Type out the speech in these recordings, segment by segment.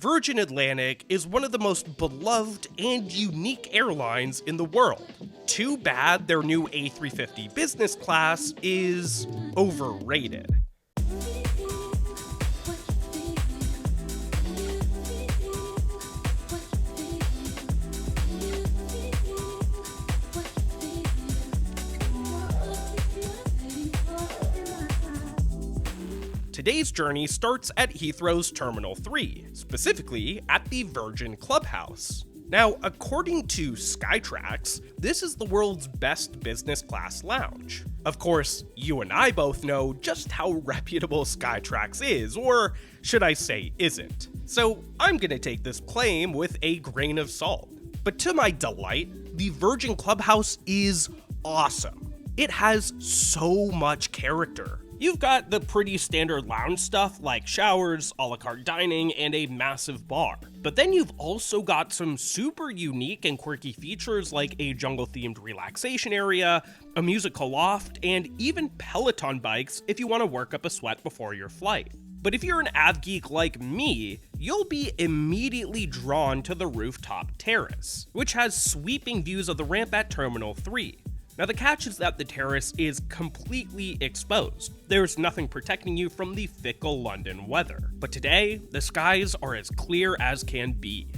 Virgin Atlantic is one of the most beloved and unique airlines in the world. Too bad their new A350 business class is overrated. Today's journey starts at Heathrow's Terminal 3, specifically at the Virgin Clubhouse. Now, according to Skytrax, this is the world's best business class lounge. Of course, you and I both know just how reputable Skytrax is, or should I say isn't. So I'm gonna take this claim with a grain of salt. But to my delight, the Virgin Clubhouse is awesome. It has so much character. You've got the pretty standard lounge stuff like showers, a la carte dining, and a massive bar. But then you've also got some super unique and quirky features like a jungle-themed relaxation area, a musical loft, and even Peloton bikes if you want to work up a sweat before your flight. But if you're an av geek like me, you'll be immediately drawn to the rooftop terrace, which has sweeping views of the ramp at Terminal 3. Now the catch is that the terrace is completely exposed. There's nothing protecting you from the fickle London weather. But today, the skies are as clear as can be.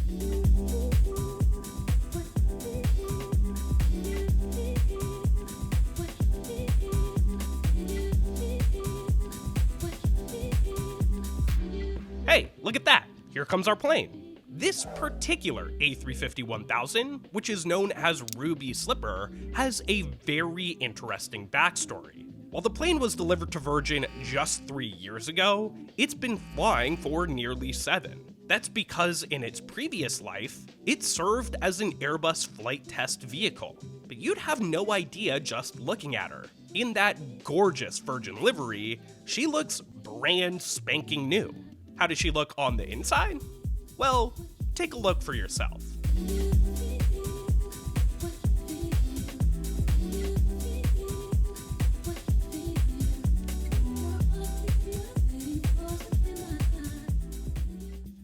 Hey, look at that! Here comes our plane. This particular A350-1000, which is known as Ruby Slipper, has a very interesting backstory. While the plane was delivered to Virgin just 3 years ago, it's been flying for nearly 7. That's because in its previous life, it served as an Airbus flight test vehicle. But you'd have no idea just looking at her. In that gorgeous Virgin livery, she looks brand spanking new. How does she look on the inside? Well, take a look for yourself.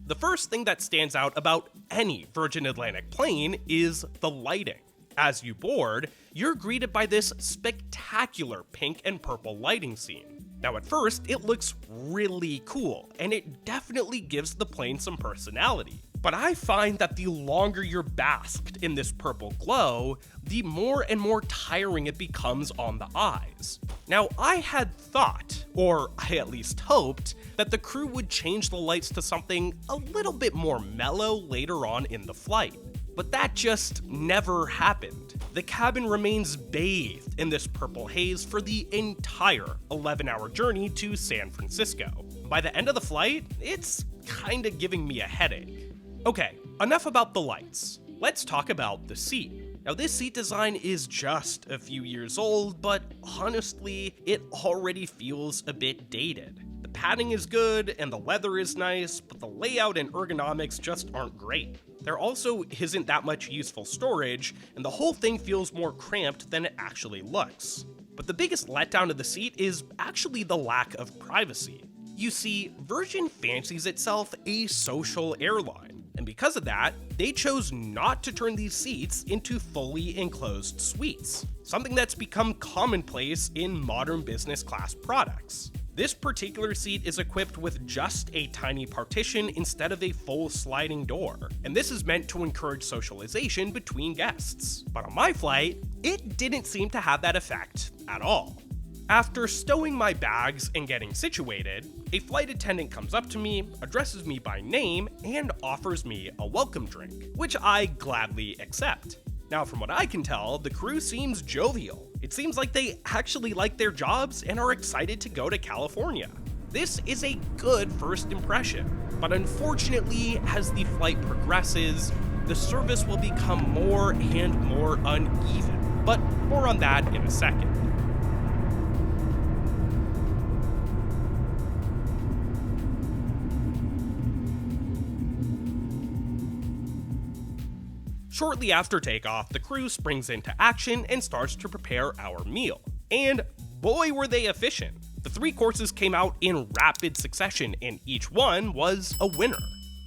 The first thing that stands out about any Virgin Atlantic plane is the lighting. As you board, you're greeted by this spectacular pink and purple lighting scene. Now at first, it looks really cool, and it definitely gives the plane some personality. But I find that the longer you're basked in this purple glow, the more and more tiring it becomes on the eyes. Now I had thought, or I at least hoped, that the crew would change the lights to something a little bit more mellow later on in the flight. But that just never happened. The cabin remains bathed in this purple haze for the entire 11-hour journey to San Francisco. By the end of the flight, it's kinda giving me a headache. Okay, enough about the lights. Let's talk about the seat. Now this seat design is just a few years old, but honestly, it already feels a bit dated. The padding is good and the leather is nice, but the layout and ergonomics just aren't great. There also isn't that much useful storage, and the whole thing feels more cramped than it actually looks. But the biggest letdown of the seat is actually the lack of privacy. You see, Virgin fancies itself a social airline, and because of that, they chose not to turn these seats into fully enclosed suites, something that's become commonplace in modern business class products. This particular seat is equipped with just a tiny partition instead of a full sliding door, and this is meant to encourage socialization between guests. But on my flight, it didn't seem to have that effect at all. After stowing my bags and getting situated, a flight attendant comes up to me, addresses me by name, and offers me a welcome drink, which I gladly accept. Now, from what I can tell, the crew seems jovial. It seems like they actually like their jobs and are excited to go to California. This is a good first impression, but unfortunately, as the flight progresses, the service will become more and more uneven. But more on that in a second. Shortly after takeoff, the crew springs into action and starts to prepare our meal. And boy were they efficient. The 3 courses came out in rapid succession and each one was a winner.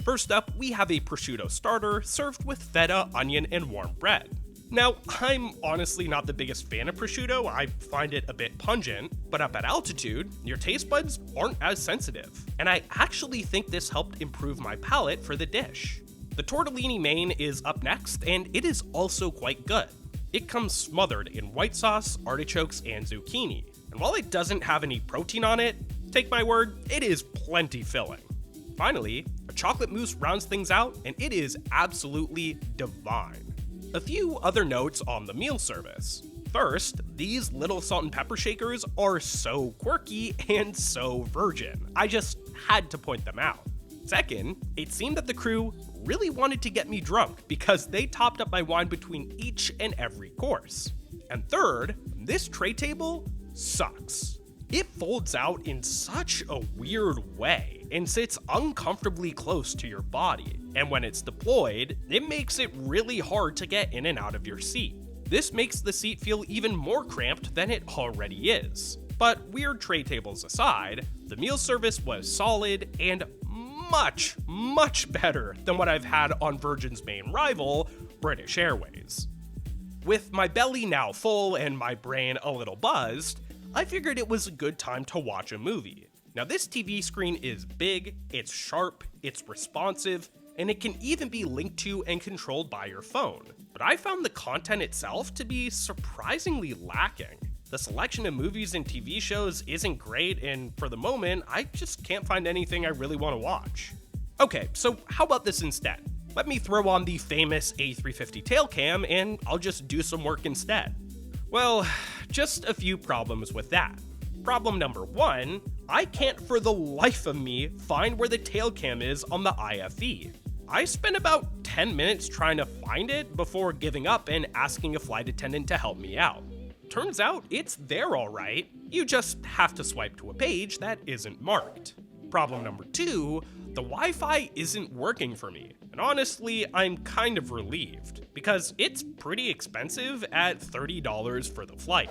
First up, we have a prosciutto starter served with feta, onion, and warm bread. Now, I'm honestly not the biggest fan of prosciutto, I find it a bit pungent, but up at altitude, your taste buds aren't as sensitive, and I actually think this helped improve my palate for the dish. The tortellini main is up next, and it is also quite good. It comes smothered in white sauce, artichokes, and zucchini, and while it doesn't have any protein on it, take my word, it is plenty filling. Finally, a chocolate mousse rounds things out, and it is absolutely divine. A few other notes on the meal service. First, these little salt and pepper shakers are so quirky and so virgin. I just had to point them out. Second, it seemed that the crew really wanted to get me drunk because they topped up my wine between each and every course. And third, this tray table sucks. It folds out in such a weird way and sits uncomfortably close to your body, and when it's deployed, it makes it really hard to get in and out of your seat. This makes the seat feel even more cramped than it already is. But weird tray tables aside, the meal service was solid and much better than what I've had on Virgin's main rival, British Airways. With my belly now full and my brain a little buzzed, I figured it was a good time to watch a movie. Now this TV screen is big, it's sharp, it's responsive, and it can even be linked to and controlled by your phone. But I found the content itself to be surprisingly lacking. The selection of movies and TV shows isn't great, and for the moment, I just can't find anything I really want to watch. Okay, so how about this instead? Let me throw on the famous A350 tail cam and I'll just do some work instead. Well, just a few problems with that. Problem number one, I can't for the life of me find where the tail cam is on the IFE. I spent about 10 minutes trying to find it before giving up and asking a flight attendant to help me out. Turns out it's there alright, you just have to swipe to a page that isn't marked. Problem number two, the Wi-Fi isn't working for me, and honestly, I'm kind of relieved, because it's pretty expensive at $30 for the flight.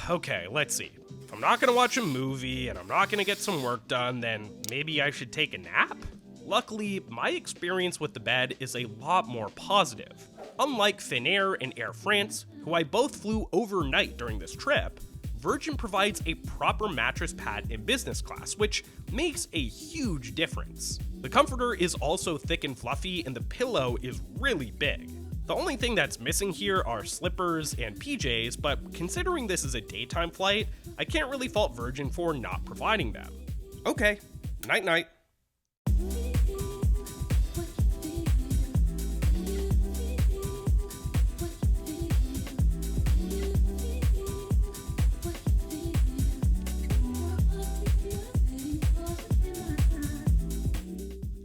Okay, let's see. If I'm not gonna watch a movie and I'm not gonna get some work done, then maybe I should take a nap? Luckily, my experience with the bed is a lot more positive. Unlike Finnair and Air France, who I both flew overnight during this trip, Virgin provides a proper mattress pad in business class, which makes a huge difference. The comforter is also thick and fluffy, and the pillow is really big. The only thing that's missing here are slippers and PJs, but considering this is a daytime flight, I can't really fault Virgin for not providing them. Okay, night-night.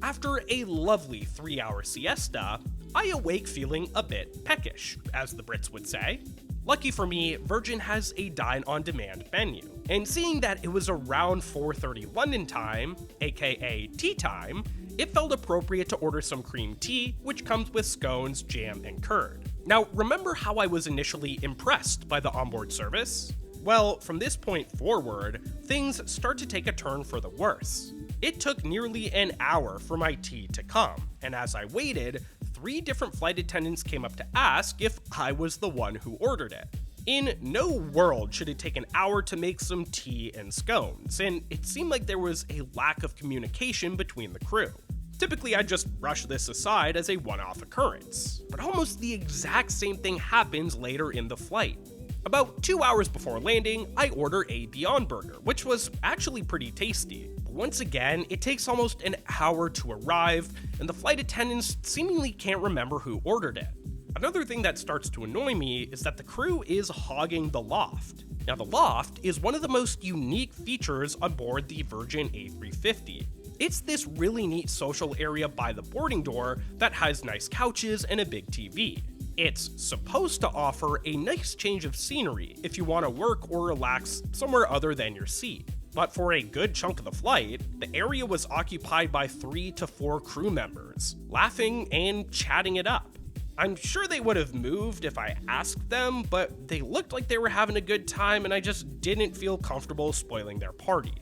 After a lovely 3-hour siesta, I awake feeling a bit peckish, as the Brits would say. Lucky for me, Virgin has a dine-on-demand menu, and seeing that it was around 4:30 London time, aka tea time, it felt appropriate to order some cream tea, which comes with scones, jam, and curd. Now, remember how I was initially impressed by the onboard service? Well, from this point forward, things start to take a turn for the worse. It took nearly an hour for my tea to come, and as I waited, 3 different flight attendants came up to ask if I was the one who ordered it. In no world should it take an hour to make some tea and scones, and it seemed like there was a lack of communication between the crew. Typically, I'd just brush this aside as a one-off occurrence, but almost the exact same thing happens later in the flight. About 2 hours before landing, I order a Beyond Burger, which was actually pretty tasty. But once again, it takes almost an hour to arrive, and the flight attendants seemingly can't remember who ordered it. Another thing that starts to annoy me is that the crew is hogging the Loft. Now, the Loft is one of the most unique features on board the Virgin A350. It's this really neat social area by the boarding door that has nice couches and a big TV. It's supposed to offer a nice change of scenery if you want to work or relax somewhere other than your seat. But for a good chunk of the flight, the area was occupied by 3 to 4 crew members, laughing and chatting it up. I'm sure they would have moved if I asked them, but they looked like they were having a good time and I just didn't feel comfortable spoiling their party.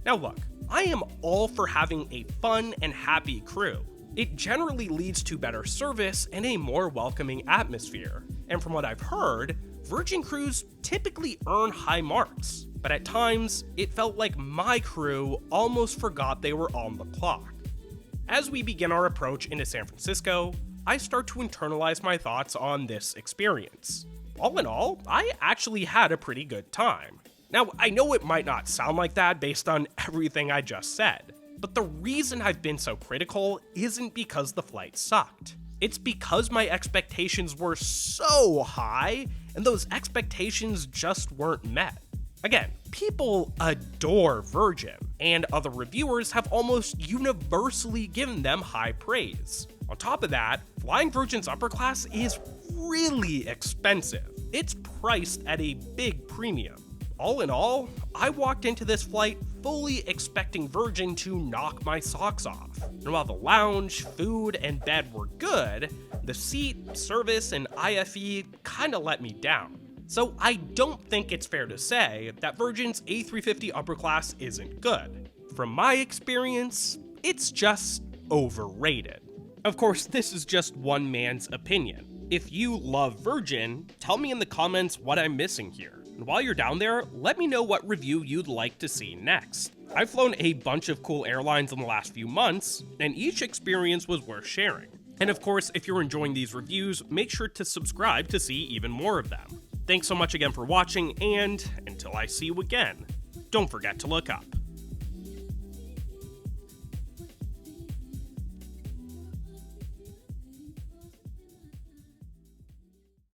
Now look, I am all for having a fun and happy crew. It generally leads to better service and a more welcoming atmosphere. And from what I've heard, Virgin crews typically earn high marks, but at times, it felt like my crew almost forgot they were on the clock. As we begin our approach into San Francisco, I start to internalize my thoughts on this experience. All in all, I actually had a pretty good time. Now, I know it might not sound like that based on everything I just said, but the reason I've been so critical isn't because the flight sucked. It's because my expectations were so high, and those expectations just weren't met. Again, people adore Virgin, and other reviewers have almost universally given them high praise. On top of that, flying Virgin's upper class is really expensive. It's priced at a big premium. All in all, I walked into this flight fully expecting Virgin to knock my socks off. And while the lounge, food, and bed were good, the seat, service, and IFE kinda let me down. So I don't think it's fair to say that Virgin's A350 upper class isn't good. From my experience, it's just overrated. Of course, this is just one man's opinion. If you love Virgin, tell me in the comments what I'm missing here. And while you're down there, let me know what review you'd like to see next. I've flown a bunch of cool airlines in the last few months, and each experience was worth sharing. And of course, if you're enjoying these reviews, make sure to subscribe to see even more of them. Thanks so much again for watching, and until I see you again, don't forget to look up.